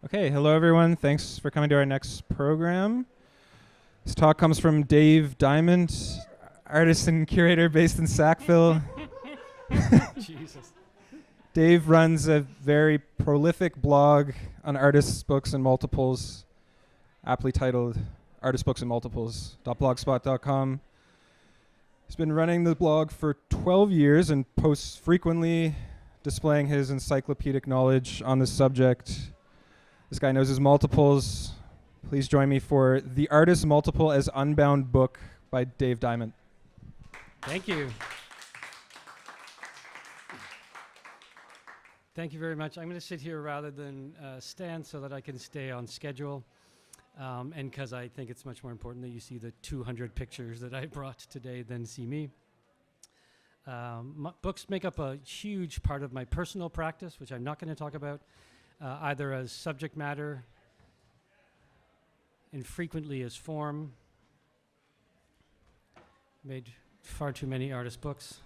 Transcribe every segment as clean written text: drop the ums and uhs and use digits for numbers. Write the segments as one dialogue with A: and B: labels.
A: Okay, hello everyone. Thanks for coming to our next program. This talk comes from Dave Diamond, artist and curator based in Sackville.
B: Jesus.
A: Dave runs a very prolific blog on artists, books, and multiples, aptly titled artistbooksandmultiples.blogspot.com. He's been running the blog for 12 years and posts frequently, displaying his encyclopedic knowledge on this subject. This guy knows his multiples. Please join me for The Artist Multiple as Unbound book by Dave Diamond.
B: Thank you. Thank you very much. I'm going to sit here rather than stand so that I can stay on schedule, and because I think it's much more important that you see the 200 pictures that I brought today than see me. Books make up a huge part of my personal practice, which I'm not going to talk about, either as subject matter and frequently as form. Made far too many artist books.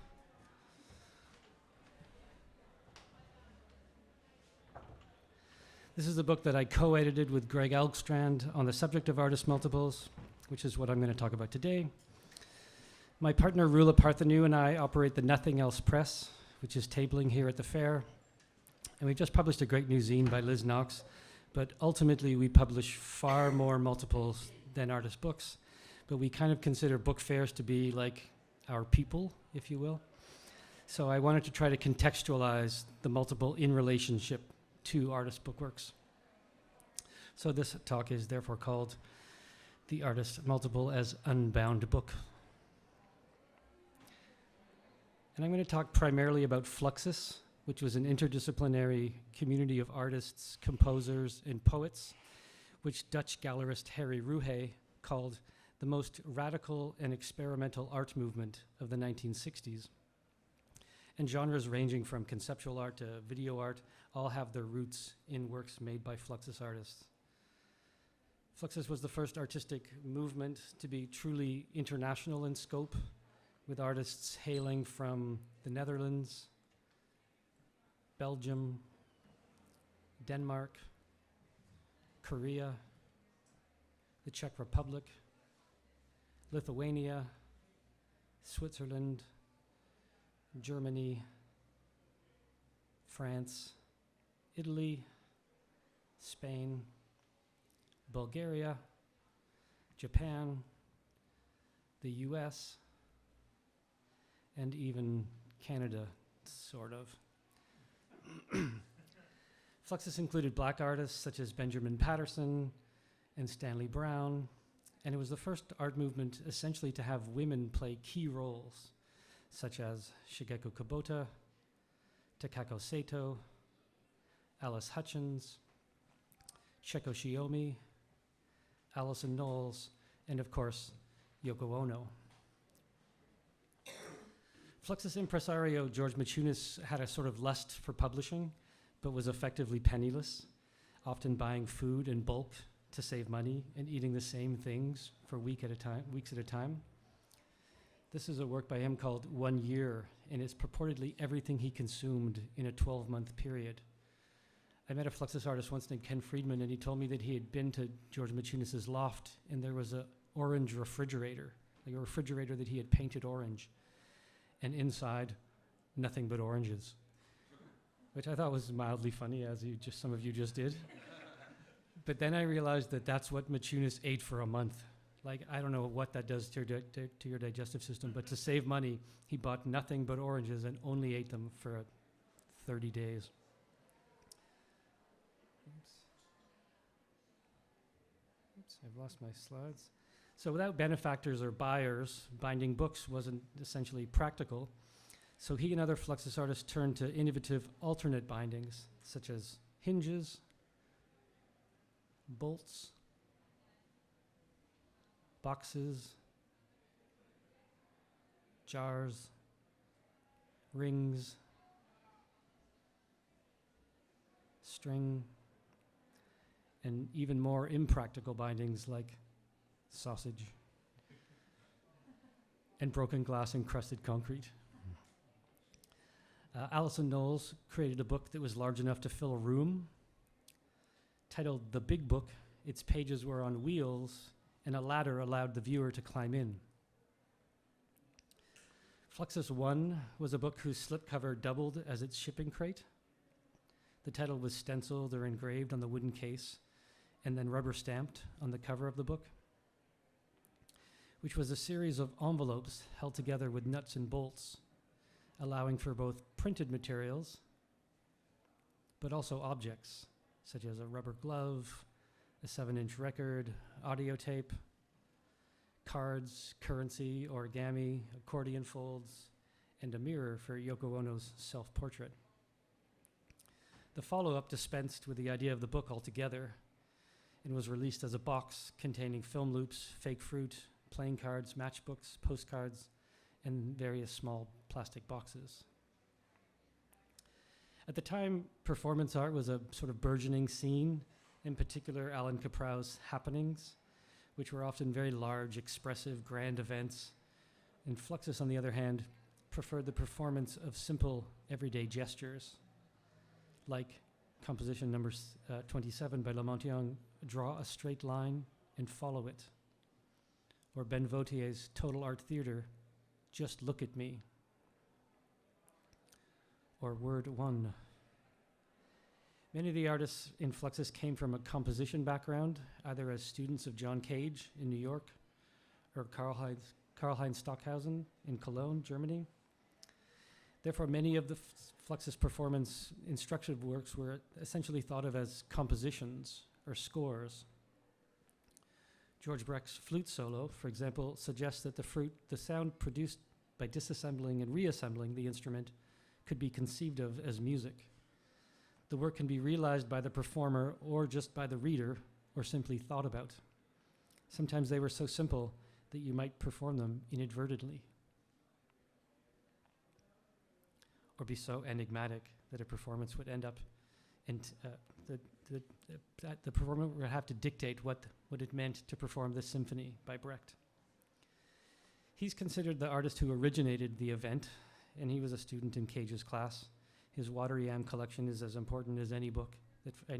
B: This is a book that I co-edited with Greg Elgstrand on the subject of artist multiples, which is what I'm going to talk about today. My partner Rula Parthenu and I operate the Nothing Else Press, which is tabling here at the fair. And we just published a great new zine by Liz Knox, but ultimately we publish far more multiples than artist books. But we kind of consider book fairs to be like our people, if you will. So I wanted to try to contextualize the multiple in relationship to artist bookworks. So this talk is therefore called The Artist Multiple as Unbound Book. And I'm going to talk primarily about Fluxus, which was an interdisciplinary community of artists, composers, and poets, which Dutch gallerist Harry Ruhe called the most radical and experimental art movement of the 1960s. And genres ranging from conceptual art to video art all have their roots in works made by Fluxus artists. Fluxus was the first artistic movement to be truly international in scope, with artists hailing from the Netherlands, Belgium, Denmark, Korea, the Czech Republic, Lithuania, Switzerland, Germany, France, Italy, Spain, Bulgaria, Japan, the US, and even Canada, sort of. Fluxus included black artists such as Benjamin Patterson and Stanley Brown, and it was the first art movement essentially to have women play key roles, such as Shigeko Kubota, Takako Sato, Alice Hutchins, Cheko Shiomi, Alison Knowles, and of course, Yoko Ono. Fluxus impresario George Maciunas had a sort of lust for publishing, but was effectively penniless, often buying food in bulk to save money and eating the same things for weeks at a time. This is a work by him called 1 Year, and it's purportedly everything he consumed in a 12-month period. I met a Fluxus artist once named Ken Friedman, and he told me that he had been to George Maciunas' loft, and there was an orange refrigerator, like a refrigerator that he had painted orange. And inside, nothing but oranges, which I thought was mildly funny, as some of you just did. But then I realized that that's what Maciunas ate for a month. Like, I don't know what that does to your digestive system, but to save money, he bought nothing but oranges and only ate them for 30 days. Oops, I've lost my slides. So without benefactors or buyers, binding books wasn't essentially practical. So he and other Fluxus artists turned to innovative alternate bindings, such as hinges, bolts, boxes, jars, rings, string, and even more impractical bindings like sausage and broken glass encrusted concrete. Alison Knowles created a book that was large enough to fill a room, Titled The Big Book, its pages were on wheels and a ladder allowed the viewer to climb in. Fluxus 1 was a book whose slipcover doubled as its shipping crate. The title was stenciled or engraved on the wooden case and then rubber stamped on the cover of the book, which was a series of envelopes held together with nuts and bolts, allowing for both printed materials but also objects such as a rubber glove, a 7-inch record, audio tape, cards, currency, origami, accordion folds, and a mirror for Yoko Ono's self-portrait. The follow-up dispensed with the idea of the book altogether and was released as a box containing film loops, fake fruit, playing cards, matchbooks, postcards, and various small plastic boxes. At the time, performance art was a sort of burgeoning scene, in particular Alan Caprow's happenings, which were often very large, expressive, grand events. And Fluxus, on the other hand, preferred the performance of simple, everyday gestures, like composition number 27 by Lamontiong, Draw a Straight Line and Follow It, or Ben Vautier's Total Art Theater, Just Look at Me, or Word 1. Many of the artists in Fluxus came from a composition background, either as students of John Cage in New York or Karl-Heinz Stockhausen in Cologne, Germany. Therefore, many of the Fluxus performance instructive works were essentially thought of as compositions or scores. George Brecht's flute solo, for example, suggests that the sound produced by disassembling and reassembling the instrument could be conceived of as music. The work can be realized by the performer or just by the reader, or simply thought about. Sometimes they were so simple that you might perform them inadvertently, or be so enigmatic that a performance would end up, and the performer would have to dictate what it meant to perform this symphony by Brecht. He's considered the artist who originated the event, and he was a student in Cage's class. His Watery Am collection is as important as any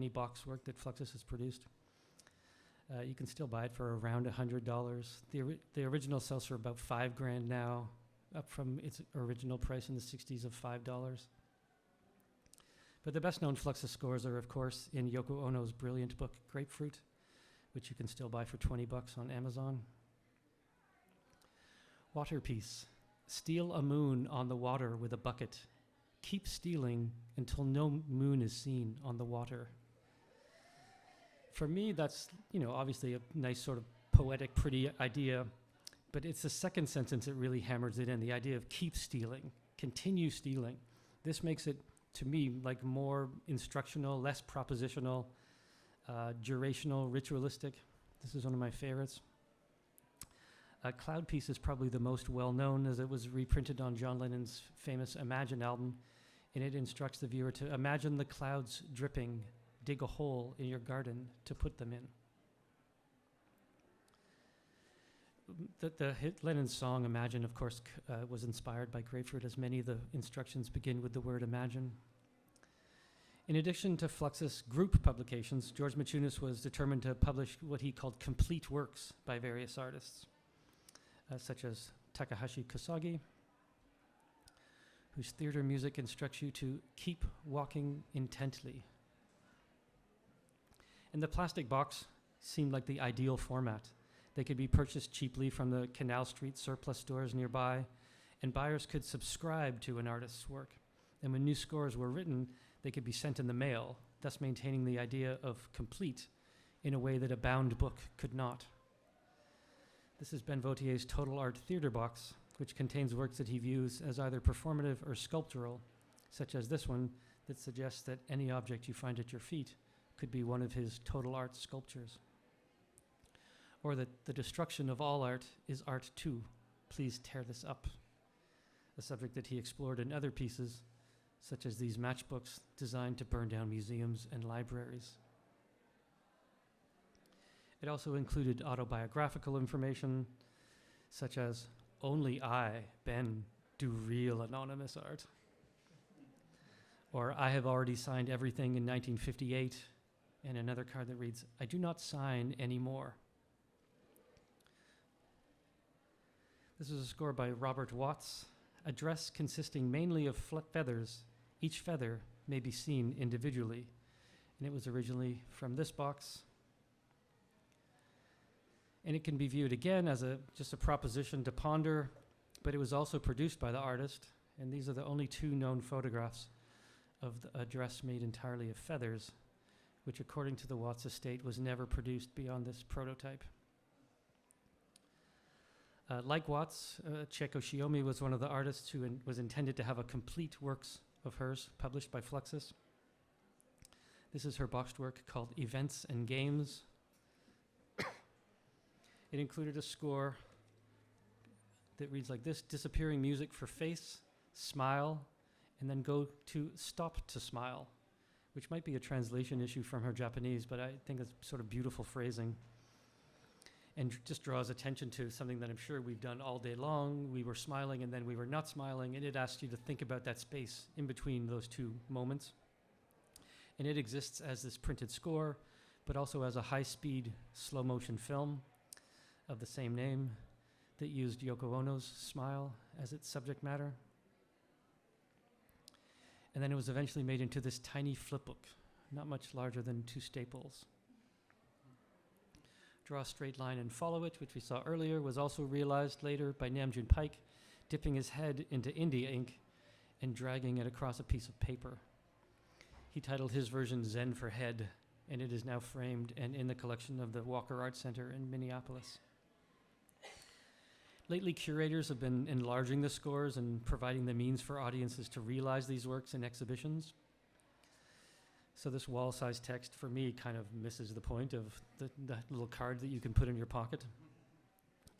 B: box work that Fluxus has produced. You can still buy it for around $100. The original sells for about $5,000 now, up from its original price in the 60s of $5. But the best known Fluxus scores are, of course, in Yoko Ono's brilliant book, Grapefruit, which you can still buy for $20 on Amazon. Waterpiece. Steal a moon on the water with a bucket. Keep stealing until no moon is seen on the water. For me, that's, obviously a nice sort of poetic, pretty idea, but it's the second sentence that really hammers it in, the idea of keep stealing, continue stealing. This makes it, to me, like more instructional, less propositional, durational, ritualistic. This is one of my favorites. Cloud Piece is probably the most well-known, as it was reprinted on John Lennon's famous Imagine album, and it instructs the viewer to imagine the clouds dripping, dig a hole in your garden to put them in. The hit Lennon's song Imagine, of course, was inspired by Grapefruit, as many of the instructions begin with the word imagine. In addition to Fluxus group publications, George Maciunas was determined to publish what he called complete works by various artists, such as Takahashi Kosagi, whose theater music instructs you to keep walking intently. And the plastic box seemed like the ideal format. They could be purchased cheaply from the Canal Street surplus stores nearby, and buyers could subscribe to an artist's work. And when new scores were written, they could be sent in the mail, thus maintaining the idea of complete in a way that a bound book could not. This is Ben Vautier's Total Art Theater box, which contains works that he views as either performative or sculptural, such as this one that suggests that any object you find at your feet could be one of his total art sculptures. Or that the destruction of all art is art too. Please tear this up. A subject that he explored in other pieces, such as these matchbooks designed to burn down museums and libraries. It also included autobiographical information, such as, only I, Ben, do real anonymous art. Or I have already signed everything in 1958, and another card that reads, "I do not sign anymore." This is a score by Robert Watts, a dress consisting mainly of feathers. Each feather may be seen individually. And it was originally from this box. And it can be viewed again as just a proposition to ponder, but it was also produced by the artist. And these are the only two known photographs of a dress made entirely of feathers, which according to the Watts estate was never produced beyond this prototype. Like Watts, Chieko Shiomi was one of the artists who was intended to have a complete works of hers published by Fluxus. This is her boxed work called Events and Games. It included a score that reads like this: disappearing music for face, smile, and then go to stop to smile, which might be a translation issue from her Japanese, but I think it's sort of beautiful phrasing. And just draws attention to something that I'm sure we've done all day long. We were smiling and then we were not smiling, and it asks you to think about that space in between those two moments. And it exists as this printed score, but also as a high-speed, slow-motion film of the same name that used Yoko Ono's smile as its subject matter. And then it was eventually made into this tiny flipbook, not much larger than 2 staples. Draw a straight line and follow it, which we saw earlier, was also realized later by Namjoon Paik, dipping his head into India ink and dragging it across a piece of paper. He titled his version Zen for Head, and it is now framed and in the collection of the Walker Art Center in Minneapolis. Lately, curators have been enlarging the scores and providing the means for audiences to realize these works in exhibitions. So this wall-sized text, for me, kind of misses the point of the little card that you can put in your pocket.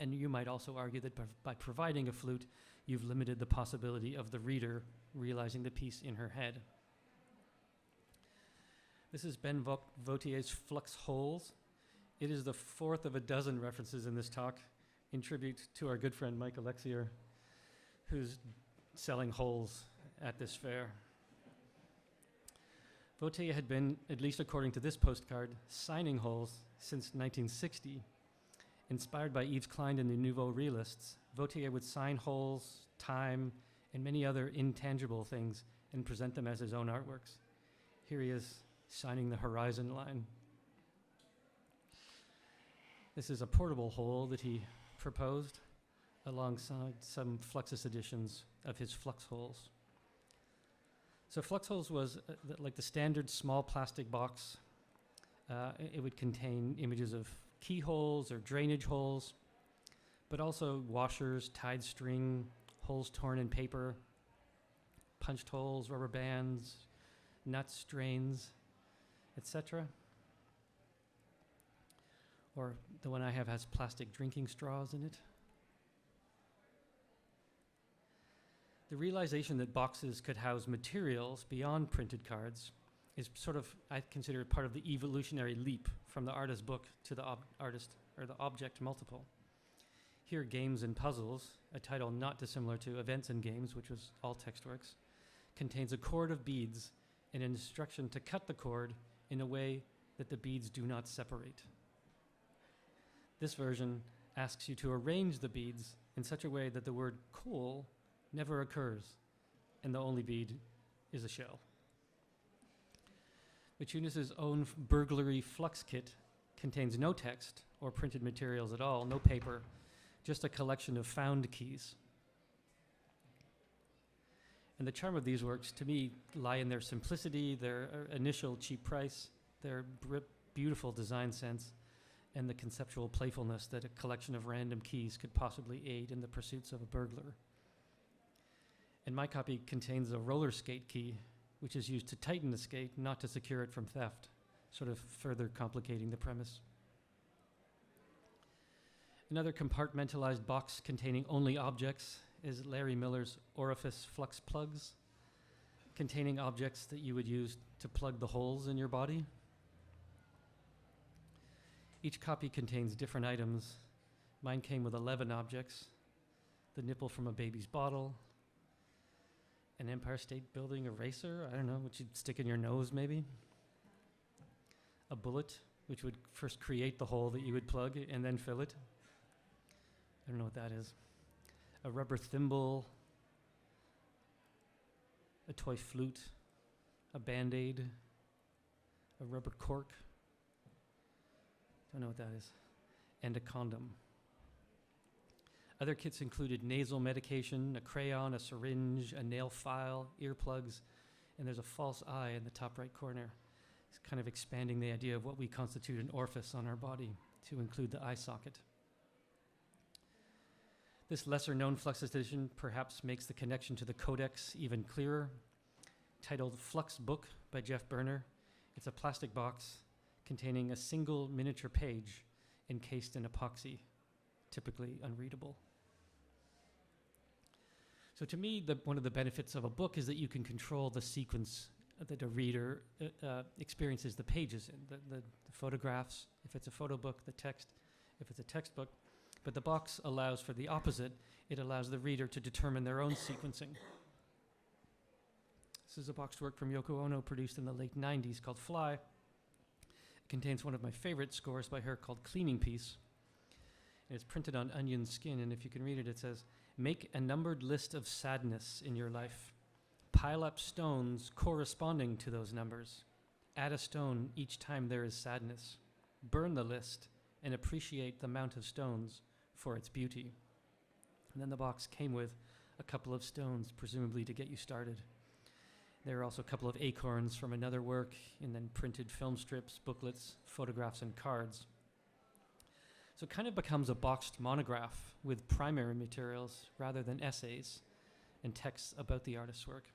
B: And you might also argue that by providing a flute, you've limited the possibility of the reader realizing the piece in her head. This is Ben Vautier's Flux Holes. It is the 4th of a dozen references in this talk, in tribute to our good friend Mike Alexier, who's selling holes at this fair. Vautier had been, at least according to this postcard, signing holes since 1960. Inspired by Yves Klein and the Nouveau Realists, Vautier would sign holes, time, and many other intangible things and present them as his own artworks. Here he is signing the horizon line. This is a portable hole that he proposed alongside some Fluxus editions of his Flux Holes. So Flux Holes was like the standard small plastic box. It would contain images of keyholes or drainage holes, but also washers, tied string, holes torn in paper, punched holes, rubber bands, nuts, drains, etc. Or the one I have has plastic drinking straws in it. The realization that boxes could house materials beyond printed cards is sort of, I consider it part of the evolutionary leap from the artist book to the artist or the object multiple. Here, Games and Puzzles, a title not dissimilar to Events and Games, which was all Textworks, contains a cord of beads and an instruction to cut the cord in a way that the beads do not separate. This version asks you to arrange the beads in such a way that the word coal never occurs, and the only bead is a shell. Machunas' own burglary flux kit contains no text or printed materials at all, no paper, just a collection of found keys. And the charm of these works, to me, lie in their simplicity, their initial cheap price, their beautiful design sense, and the conceptual playfulness that a collection of random keys could possibly aid in the pursuits of a burglar. And my copy contains a roller skate key, which is used to tighten the skate, not to secure it from theft, sort of further complicating the premise. Another compartmentalized box containing only objects is Larry Miller's Orifice Flux Plugs, containing objects that you would use to plug the holes in your body. Each copy contains different items. Mine came with 11 objects: the nipple from a baby's bottle, an Empire State Building eraser, I don't know, which you'd stick in your nose maybe, a bullet, which would first create the hole that you would plug and then fill it. I don't know what that is. A rubber thimble, a toy flute, a Band-Aid, a rubber cork, don't know what that is, and a condom. Other kits included nasal medication, a crayon, a syringe, a nail file, earplugs, and there's a false eye in the top right corner. It's kind of expanding the idea of what we constitute an orifice on our body to include the eye socket. This lesser-known Flux edition perhaps makes the connection to the Codex even clearer. Titled Flux Book by Jeff Berner, it's a plastic box containing a single miniature page encased in epoxy, typically unreadable. So to me, one of the benefits of a book is that you can control the sequence that a reader experiences the pages in, the photographs, if it's a photo book, the text, if it's a textbook. But the box allows for the opposite. It allows the reader to determine their own sequencing. This is a boxed work from Yoko Ono produced in the late 90s called Fly. It contains one of my favorite scores by her called Cleaning Piece. And it's printed on onion skin, and if you can read it, it says, "Make a numbered list of sadness in your life. Pile up stones corresponding to those numbers. Add a stone each time there is sadness. Burn the list and appreciate the amount of stones for its beauty." And then the box came with a couple of stones, presumably to get you started. There are also a couple of acorns from another work, and then printed film strips, booklets, photographs, and cards. So it kind of becomes a boxed monograph with primary materials rather than essays and texts about the artist's work.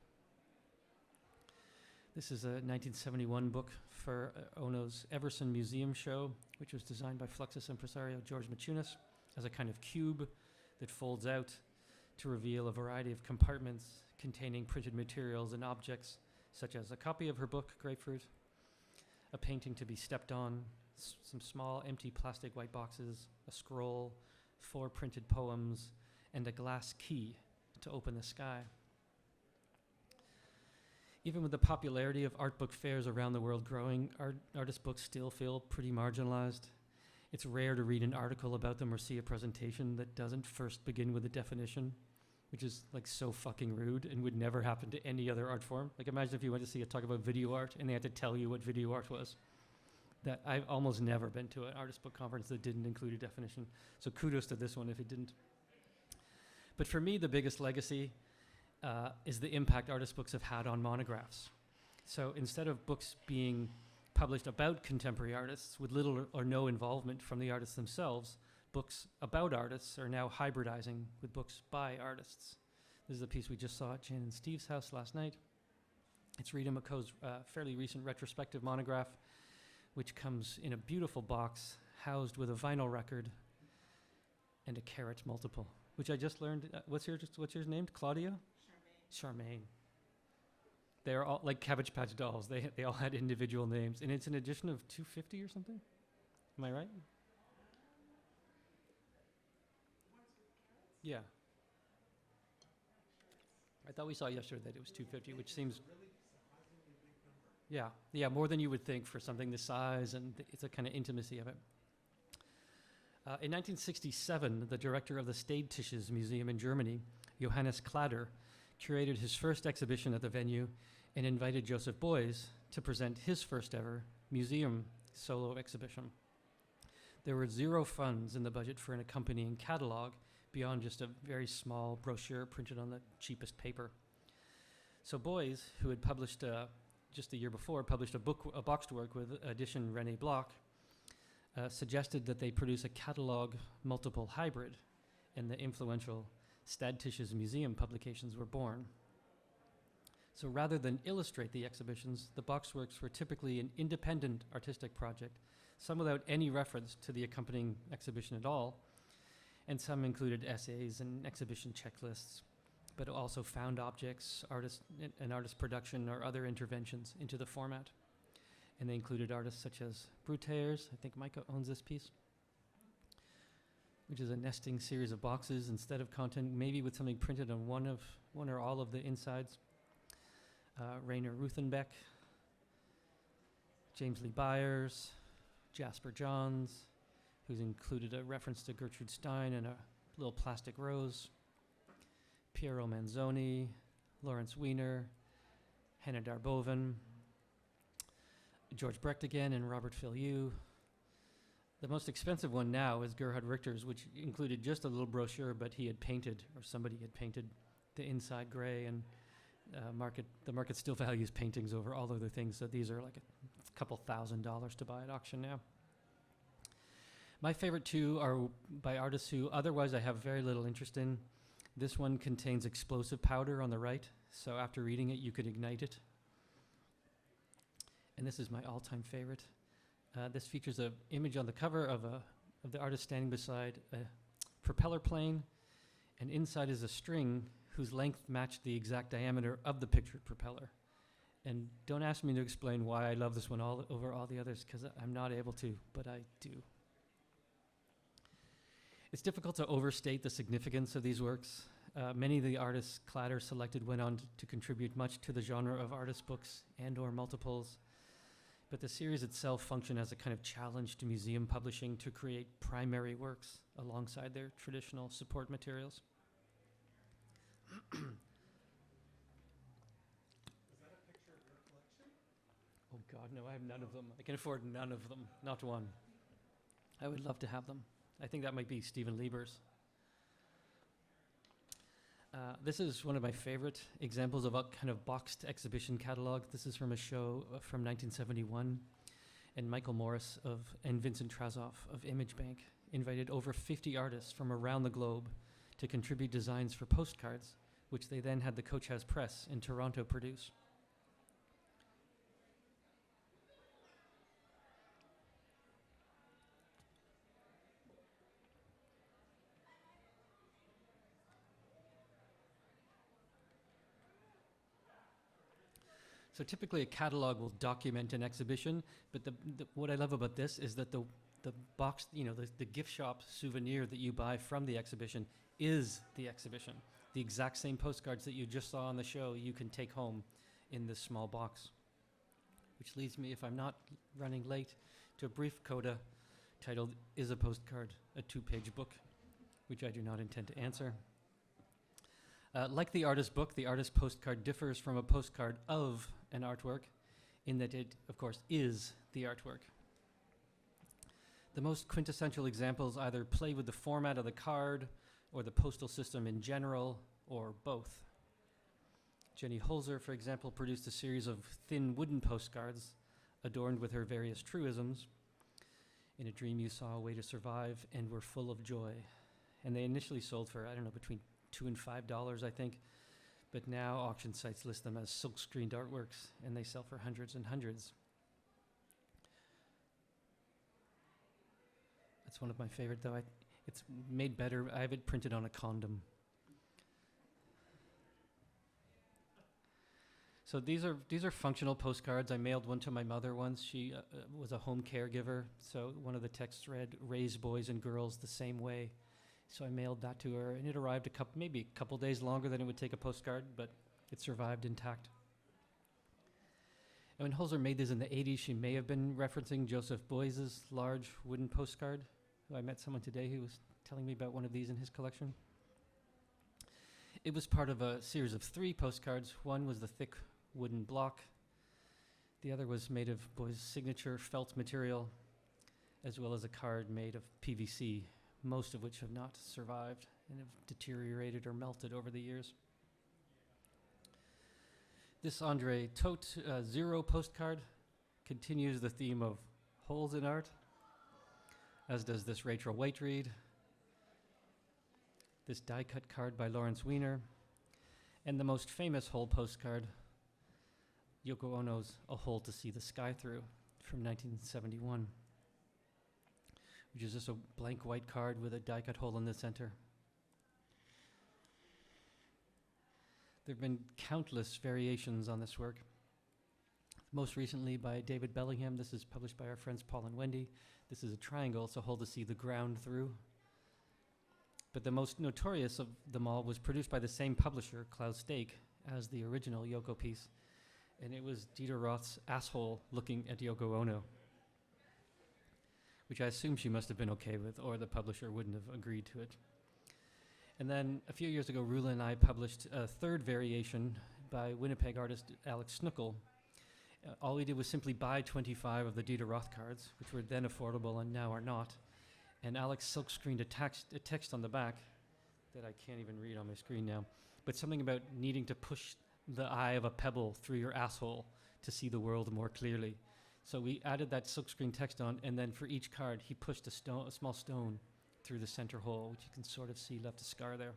B: This is a 1971 book for Ono's Everson Museum show, which was designed by Fluxus impresario George Maciunas as a kind of cube that folds out to reveal a variety of compartments containing printed materials and objects, such as a copy of her book, Grapefruit, a painting to be stepped on, some small empty plastic white boxes, a scroll, 4 printed poems, and a glass key to open the sky. Even with the popularity of art book fairs around the world growing, artist books still feel pretty marginalized. It's rare to read an article about them or see a presentation that doesn't first begin with a definition, which is like so fucking rude and would never happen to any other art form. Like imagine if you went to see a talk about video art and they had to tell you what video art was. That I've almost never been to an artist book conference that didn't include a definition. So kudos to this one if it didn't. But for me, the biggest legacy is the impact artist books have had on monographs. So instead of books being published about contemporary artists with little or no involvement from the artists themselves, books about artists are now hybridizing with books by artists. This is a piece we just saw at Jan and Steve's house last night. It's Rita McCoe's fairly recent retrospective monograph, which comes in a beautiful box housed with a vinyl record and a carat multiple, which I just learned. What's yours named? Claudia? Charmaine. They're all like Cabbage Patch dolls. They all had individual names, and it's an edition of 250 or something. Am I right? Yeah. I thought we saw yesterday that it was 250, which seems yeah, more than you would think for something this size, and it's a kind of intimacy of it. In 1967, the director of the Städtisches Museum in Germany, Johannes Klader, curated his first exhibition at the venue and invited Joseph Beuys to present his first ever museum solo exhibition. There were 0 funds in the budget for an accompanying catalog beyond just a very small brochure printed on the cheapest paper. So Beuys, who had published just the year before, published a boxed work with edition René Bloch, suggested that they produce a catalog multiple hybrid, and the influential Städtisches Museum publications were born. So rather than illustrate the exhibitions, the box works were typically an independent artistic project, some without any reference to the accompanying exhibition at all, and some included essays and exhibition checklists, but also found objects, artist production, or other interventions into the format. And they included artists such as Bruters, I think Micah owns this piece, which is a nesting series of boxes instead of content, maybe with something printed on one or all of the insides. Rainer Ruthenbeck, James Lee Byers, Jasper Johns, who's included a reference to Gertrude Stein and a little plastic rose, Piero Manzoni, Lawrence Weiner, Hannah Darboven, George Brecht again, and Robert Filliou. The most expensive one now is Gerhard Richter's, which included just a little brochure, but he had painted, or somebody had painted, the inside gray, and the market still values paintings over all other things, so these are like a couple $1,000s to buy at auction now. My favorite two are by artists who otherwise I have very little interest in. This one contains explosive powder on the right, so after reading it, you could ignite it. And this is my all-time favorite. This features an image on the cover of the artist standing beside a propeller plane, and inside is a string whose length matched the exact diameter of the pictured propeller. And don't ask me to explain why I love this one over all the others, because I'm not able to, but I do. It's difficult to overstate the significance of these works. Many of the artists Clatter selected went on to contribute much to the genre of artist books and/or multiples. But the series itself functioned as a kind of challenge to museum publishing to create primary works alongside their traditional support materials.
A: Is that a picture of your collection?
B: Oh God, no, I have none of them. I can afford none of them, not one. I would love to have them. I think that might be Stephen Lieber's. This is one of my favorite examples of a kind of boxed exhibition catalog. This is from a show from 1971, and Michael Morris and Vincent Trazoff of Image Bank invited over 50 artists from around the globe to contribute designs for postcards, which they then had the Coach House Press in Toronto produce. So typically a catalog will document an exhibition, but what I love about this is that the box, the gift shop souvenir that you buy from the exhibition is the exhibition. The exact same postcards that you just saw on the show, you can take home in this small box. Which leads me, if I'm not running late, to a brief coda titled, "Is a Postcard a Two-Page Book?" which I do not intend to answer. Like the artist book, the artist postcard differs from a postcard of an artwork in that it, of course, is the artwork. The most quintessential examples either play with the format of the card or the postal system in general, or both. Jenny Holzer, for example, produced a series of thin wooden postcards adorned with her various truisms. "In a dream you saw a way to survive and were full of joy." And they initially sold for, between $2 and $5, I think. But now auction sites list them as silk-screened artworks, and they sell for hundreds and hundreds. That's one of my favorite, though. It's made better. I have it printed on a condom. So these are functional postcards. I mailed one to my mother once. She was a home caregiver. So one of the texts read, "Raise boys and girls the same way." So I mailed that to her, and it arrived maybe a couple days longer than it would take a postcard, but it survived intact. And when Holzer made this in the 80s, she may have been referencing Joseph Beuys's large wooden postcard. I met someone today who was telling me about one of these in his collection. It was part of a series of 3 postcards. One was the thick wooden block. The other was made of Beuys's signature felt material, as well as a card made of PVC, most of which have not survived and have deteriorated or melted over the years. This Andre Todt Zero postcard continues the theme of holes in art, as does this Rachel Whiteread, this die-cut card by Lawrence Weiner, and the most famous hole postcard, Yoko Ono's "A Hole to See the Sky Through" from 1971. Which is just a blank white card with a die-cut hole in the center. There have been countless variations on this work. Most recently by David Bellingham. This is published by our friends Paul and Wendy. This is a triangle, so hole to see the ground through. But the most notorious of them all was produced by the same publisher, Klaus Stake, as the original Yoko piece. and it was Dieter Roth's asshole looking at Yoko Ono, which I assume she must have been okay with, or the publisher wouldn't have agreed to it. And then a few years ago, Rula and I published a third variation by Winnipeg artist Alex Snuckle. All we did was simply buy 25 of the Dieter Roth cards, which were then affordable and now are not. And Alex silkscreened a text on the back that I can't even read on my screen now, but something about needing to push the eye of a pebble through your asshole to see the world more clearly. So we added that silkscreen text on, and then for each card, he pushed a small stone through the center hole, which you can sort of see left a scar there.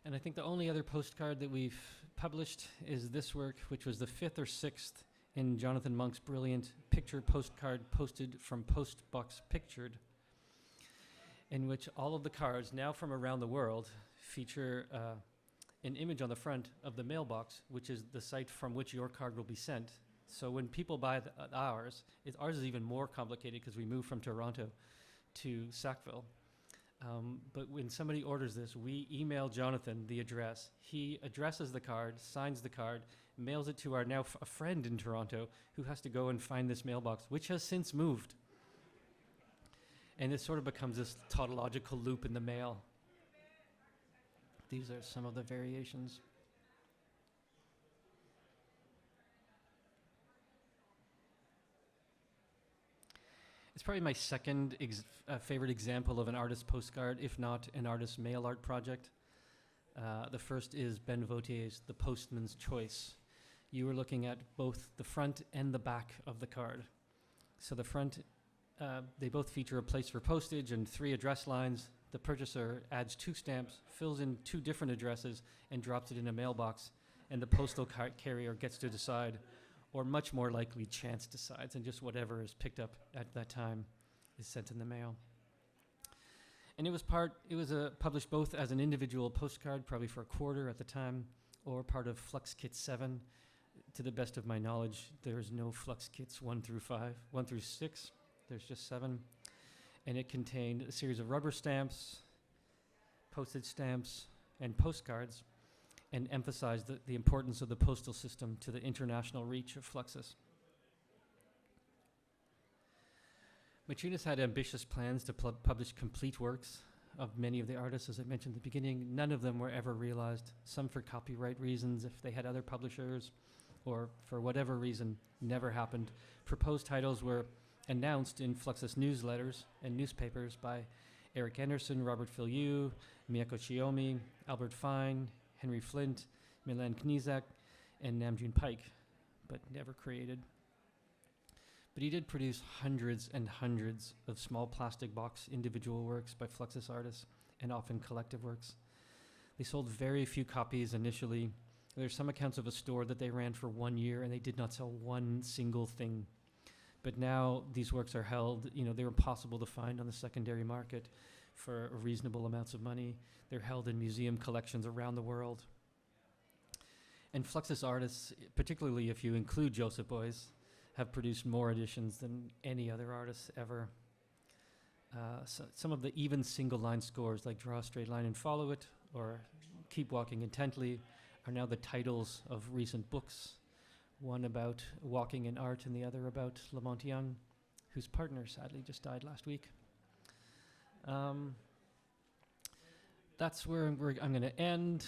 B: And I think the only other postcard that we've published is this work, which was the 5th or 6th in Jonathan Monk's brilliant picture postcard posted from Postbox Pictured, in which all of the cards, now from around the world, feature an image on the front of the mailbox, which is the site from which your card will be sent. So when people buy ours is even more complicated because we moved from Toronto to Sackville. But when somebody orders this, we email Jonathan the address. He addresses the card, signs the card, mails it to our now a friend in Toronto who has to go and find this mailbox, which has since moved. And it sort of becomes this tautological loop in the mail. These are some of the variations. It's probably my second favorite example of an artist postcard, if not an artist mail art project. The first is Ben Vautier's The Postman's Choice. You were looking at both the front and the back of the card. So the front, they both feature a place for postage and 3 address lines. The purchaser adds 2 stamps, fills in 2 different addresses, and drops it in a mailbox. And the postal carrier gets to decide, or much more likely chance decides, and just whatever is picked up at that time is sent in the mail. And it was published both as an individual postcard, probably for $0.25 at the time, or part of Flux Kit 7. To the best of my knowledge, there's no Flux Kits 1 through 6. There's just 7. And it contained a series of rubber stamps, postage stamps, and postcards, and emphasized the importance of the postal system to the international reach of Fluxus. Maciunas had ambitious plans to publish complete works of many of the artists, as I mentioned at the beginning. None of them were ever realized, some for copyright reasons, if they had other publishers, or for whatever reason, never happened. Proposed titles were announced in Fluxus newsletters and newspapers by Eric Anderson, Robert Filiu, Miyako Chiyomi, Albert Fine, Henry Flint, Milan Knizak, and Namjoon Pike, but never created. But he did produce hundreds and hundreds of small plastic box individual works by Fluxus artists, and often collective works. They sold very few copies initially. There's some accounts of a store that they ran for 1 year, and they did not sell one single thing. But now these works are held, they're impossible to find on the secondary market for reasonable amounts of money. They're held in museum collections around the world. And Fluxus artists, particularly if you include Joseph Beuys, have produced more editions than any other artists ever. So some of the even single-line scores, like Draw a Straight Line and Follow It, or Keep Walking Intently, are now the titles of recent books, one about walking in art and the other about Lamont Young, whose partner sadly just died last week. That's where I'm going to end.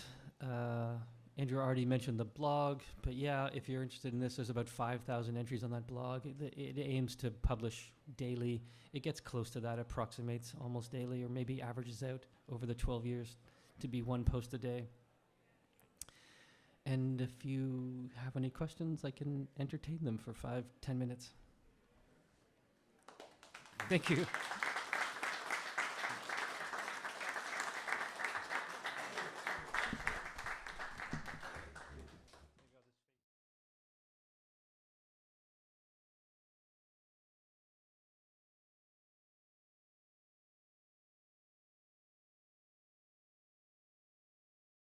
B: Andrew already mentioned the blog, but yeah, if you're interested in this, there's about 5,000 entries on that blog. It aims to publish daily. It gets close to that, approximates almost daily, or maybe averages out over the 12 years to be 1 post a day. And if you have any questions, I can entertain them for 5-10 minutes. Thank you.